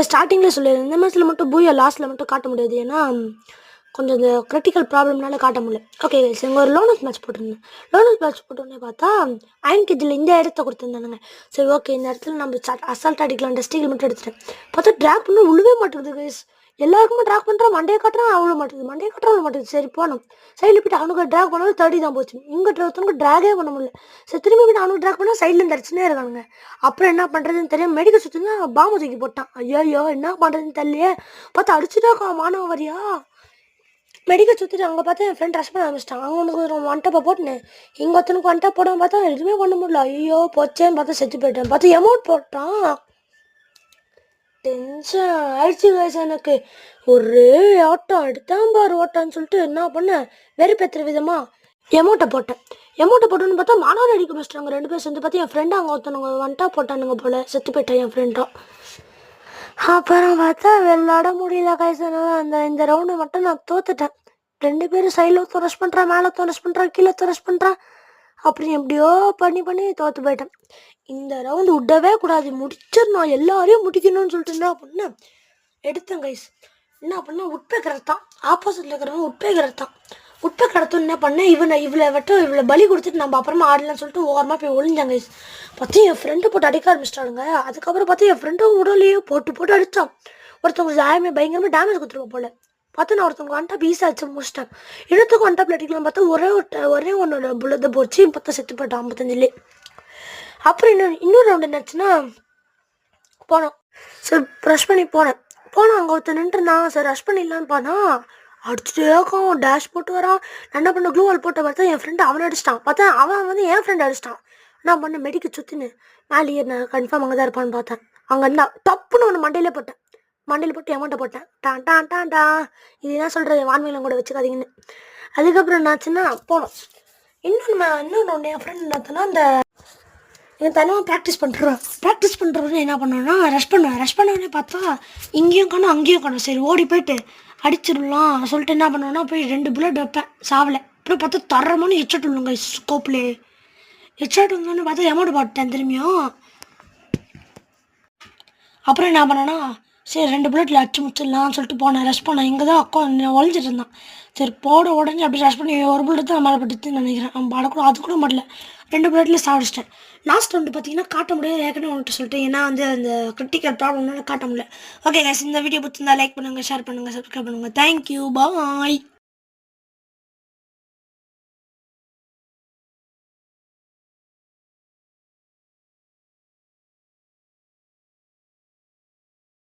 ஸ்டார்டிங்கில் சொல்லிடுறேன், இந்த மேட்ச்சில் மட்டும் பூயா லாஸ்ட்டில் மட்டும் காட்ட முடியாது. ஏன்னா கொஞ்சம் இந்த கிரிட்டிக்கல் ப்ராப்ளம்னால காட்ட முடியல. ஓகே கைஸ், இங்கே ஒரு லோனஸ் மேட்ச் போட்டிருந்தேன். லோனஸ் மேட்ச் போட்டோன்னே பார்த்தா அயன் கேஜில் இந்த இடத்த கொடுத்துருந்தானுங்க. சரி ஓகே, இந்த இடத்துல நம்ம அசால்ட் அடிக்கலாம், டஸ்டிகள் மட்டும் எடுத்துட்டேன். பார்த்தா ட்ராக் பண்ண உழுவே மாட்டேங்குது கைஸ். எல்லாருக்குமே ட்ராக் பண்ணுறான், மண்டையை காட்டுறான், அவ்வளோ மாட்டேங்குது, மண்டையை காட்டுற அவ்வளோ மாட்டேங்குது. சரி போனோம், சைடில் போய்ட்டு அவனுக்கு ட்ராக் பண்ணாலும் 30 தான் போச்சு. இங்கே ஒருத்தனுக்கு ட்ராகே பண்ண முடியல. சரி திரும்பி போய்ட்டு அவனுக்கு ட்ராக் பண்ணால் சைடில் இருந்து அடிச்சுனே இருக்கானுங்க. அப்புறம் என்ன பண்ணுறதுன்னு தெரியும், மெடிக்கல் சுற்றினா பாம்பு தூக்கி போட்டான். ஐயோ என்ன பண்ணுறதுன்னு தெரியலையே. பார்த்தா அடிச்சுட்டா மாணவ வரியா மெடிக்கல் சுற்றிட்டு அங்கே பார்த்தா என் ஃப்ரெண்ட் ரஷ் பண்ண ஆரம்பிச்சிட்டான். அங்கே ஒன்று ஒன் டப்பை போட்டுனேன், இங்கே ஒருத்தனுக்கு ஒன் டப் போடாமல் பார்த்தா எதுவுமே பண்ண முடியல. ஐயோ போச்சேன்னு பார்த்தா செத்து போயிட்டேன். பார்த்தா எமௌண்ட் போட்டான். டென்ஷன் ஆயிடுச்சு கைஸ் எனக்கு. ஒரே ஓட்டம் எடுத்தான் பாரு ஓட்டான்னு சொல்லிட்டு என்ன பண்ணேன், வெறுப்பேற்றுற விதமாக எமௌண்ட்டை போட்டேன். எமௌண்ட்டை போட்டோன்னு பார்த்தா மாணவர் அடிக்க முடிச்சிட்டாங்க 2 பேர் சேர்ந்து. பார்த்தா என் ஃப்ரெண்டு அங்கே ஒருத்தனுங்க ஒன் டாப் போட்டானுங்க போல், செத்து போயிட்டேன் என் ஃப்ரெண்டும். அப்புறம் பார்த்தா விளாட முடியல கைஸ். இந்த ரவுண்டை மட்டும் நான் தோத்துட்டேன். 2 பேரும் சைடில் ஒருத்தன் ரஷ் பண்ணுறான், மேலே ஒருத்தன் ரஷ் பண்ணுறான், கீழே ஒருத்தன் ரஷ் பண்ணுறான். அப்படி எப்படியோ பண்ணி தோற்று போயிட்டேன். இந்த ரவுண்டு விடவே கூடாது, முடிச்சிடணும், எல்லாரையும் முடிக்கணும்னு சொல்லிட்டு என்ன பண்ணேன், எடுத்தேன் கைஸ். என்ன பண்ணேன், உட்பேக்கர் தான் ஆப்போசிட்டில் இருக்கிறவங்க உட்பேக்கர் தான். உட்பேக்கர் என்ன பண்ணேன், இவளை பலி கொடுத்துட்டு நம்ம அப்புறமா ஆடலாம்னு சொல்லிட்டு ஓரமாக போய் ஒளிஞ்சாங்க கைஸ். பார்த்து என் ஃப்ரெண்டு போட்டு அடிக்க ஆரம்பிச்சிட்டானுங்க. அதுக்கப்புறம் பார்த்து என் ஃப்ரெண்டும் உடலையே போட்டு அடித்தான். ஒருத்தவங்க பயங்கரமாக டேமேஜ் கொடுத்துருவோம் போல். பார்த்து நான் ஒருத்தவங்க ஒன் டாப் ஈஸியாக அடிச்சு முடிச்சிட்டேன். இன்னொருத்தவங்க ஒன் டாப்பில் அடிக்கலாம் பார்த்தா ஒரே ஒன்றோட புல்லத்தை போச்சு. பார்த்தா செத்து போயிட்டான் 55லே. அப்புறம் இன்னொரு ரவுண்டு என்னாச்சுன்னா போனோம். சரி ரஷ் பண்ணி போனேன். அங்கே ஒருத்தர் நின்றுருந்தான். சரி ரஷ் பண்ணிடலான்னு போனால் அடிச்சுட்டே இருக்கான், டேஷ் போட்டு வரான். நான் என்ன பண்ண, க்ளூவால் போட்ட பார்த்தா என் ஃப்ரெண்டு அவனை அடிச்சிட்டான். பார்த்தா அவன் என் ஃப்ரெண்டு அடிச்சிட்டான். நான் பண்ண மெடிக்க சுற்றின்னு மேலே நான் கன்ஃபார்ம் அங்கே தான் இருப்பான்னு பார்த்தேன். அங்கே இருந்தால் டப்புன்னு ஒன்று மண்டையிலே போட்டேன். போட்டு எமௌண்ட்டை போட்டேன். டான் இது என்ன சொல்கிறது, வான்மையிலும் கூட வச்சுக்காதீங்கன்னு. அதுக்கப்புறம் என்னாச்சுன்னா போனோம். இன்னொன்று என் ஃப்ரெண்ட் என்னத்தனா அந்த என் தனியாக ப்ராக்டிஸ் பண்ணுறவரு என்ன பண்ணுவேன்னா ரஷ் பண்ணுவேன்னே பார்த்தா இங்கேயும் காணும் அங்கேயும் காணும். சரி ஓடி போயிட்டு அடிச்சிடலாம் சொல்லிட்டு என்ன பண்ணுவேன்னா போய் 2 புல்லட் வைப்பேன், சாவலை. அப்புறம் பார்த்தா தரமான ஹெட்ஷாட் விழுங்க ஸ்கோப்லே. ஹெட்ஷாட் வந்தோன்னு பார்த்தா எமௌண்ட் போட்டேன் திரும்பியும். அப்புறம் என்ன பண்ணேன்னா சரி 2 புல்லட்டில் அடிச்சு முடிச்சிடலாம்னு சொல்லிட்டு போனேன். ரஷ் பண்ணேன். இங்கே தான் ஒழிஞ்சிட்டு இருந்தான். சரி உடஞ்சி அப்படி ரஷ் பண்ணி ஒரு புல்லட் தான் மேலே பட்டுன்னு நினைக்கிறேன். நம்ம பாடக்கூட அது கூட மாட்டல, 2 புல்லட்டில் சாப்பிச்சிட்டேன். லாஸ்ட் வந்து பார்த்தீங்கன்னா காட்ட முடியாது, ஏற்கனவே வந்துட்டு சொல்லிட்டு. ஏன்னா அந்த கிரிட்டிக்கல் ப்ராப்ளம்னால காட்ட முடியல. ஓகே கைஸ், இந்த வீடியோ பிடிச்சிருந்தா லைக் பண்ணுங்கள், ஷேர் பண்ணுங்கள், சப்ஸ்கிரைப் பண்ணுங்கள். தேங்க்யூ, பாய்.